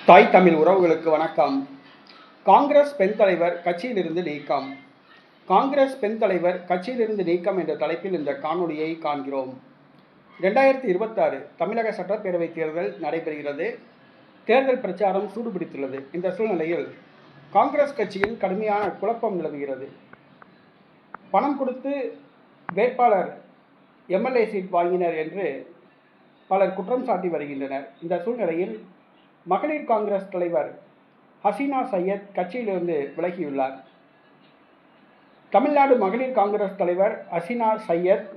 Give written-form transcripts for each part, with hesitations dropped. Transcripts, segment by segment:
தாய் தமிழ் உறவுகளுக்கு வணக்கம். காங்கிரஸ் பெண் தலைவர் கட்சியிலிருந்து நீக்கம். காங்கிரஸ் பெண் தலைவர் கட்சியிலிருந்து நீக்கம் என்ற தலைப்பில் இந்த காணொலியை காண்கிறோம். 2026 தமிழக சட்டப்பேரவை தேர்தல் நடைபெறுகிறது. தேர்தல் பிரச்சாரம் சூடுபிடித்துள்ளது. இந்த சூழ்நிலையில் காங்கிரஸ் கட்சியில் கடுமையான குழப்பம் நிலவுகிறது. பணம் கொடுத்து வேட்பாளர் எம்எல்ஏ சீட் வாங்கினர் என்று பலர் குற்றம் சாட்டி வருகின்றனர். இந்த சூழ்நிலையில் மகளிர் காங்கிரஸ் தலைவர் ஹசீனா சையத் கட்சியிலிருந்து விலகியுள்ளார். தமிழ்நாடு மகளிர் காங்கிரஸ் தலைவர் ஹசீனா சையத்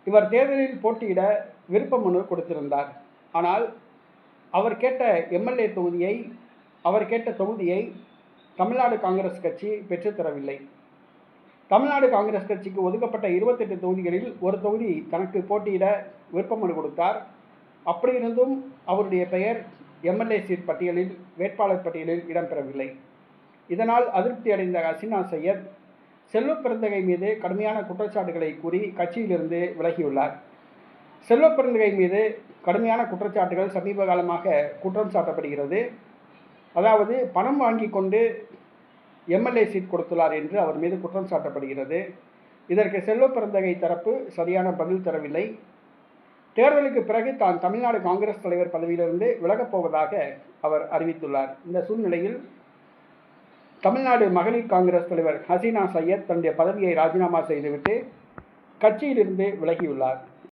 இவர் தேர்தலில் போட்டியிட விருப்ப மனு கொடுத்திருந்தார். ஆனால் அவர் கேட்ட எம்எல்ஏ தொகுதியை தமிழ்நாடு காங்கிரஸ் கட்சி பெற்றுத்தரவில்லை. தமிழ்நாடு காங்கிரஸ் கட்சிக்கு ஒதுக்கப்பட்ட 28 தொகுதிகளில் ஒரு தொகுதி தனக்கு போட்டியிட விருப்ப மனு கொடுத்தார். அப்படியிருந்தும் அவருடைய பெயர் எம்எல்ஏ சீட் பட்டியலில் வேட்பாளர் பட்டியலில் இடம்பெறவில்லை. இதனால் அதிருப்தி அடைந்த ஹசீனா சையத் செல்வ பெருந்தகை மீது கடுமையான குற்றச்சாட்டுகளை கூறி கட்சியிலிருந்து விலகியுள்ளார். செல்வ பெருந்தகை மீது கடுமையான குற்றச்சாட்டுகள் சமீப காலமாக குற்றம் சாட்டப்படுகிறது. அதாவது பணம் வாங்கி கொண்டு எம்எல்ஏ சீட் கொடுத்துள்ளார் என்று அவர் மீது குற்றம் சாட்டப்படுகிறது. இதற்கு செல்வ பெருந்தகை தரப்பு சரியான பதில் தரவில்லை. தேர்தலுக்கு பிறகு தான் தமிழ்நாடு காங்கிரஸ் தலைவர் பதவியிலிருந்து விலகப் போவதாக அவர் அறிவித்துள்ளார். இந்த சூழ்நிலையில் தமிழ்நாடு மகளிர் காங்கிரஸ் தலைவர் ஹசீனா சையத் தன்னுடைய பதவியை ராஜினாமா செய்துவிட்டு கட்சியிலிருந்து விலகியுள்ளார்.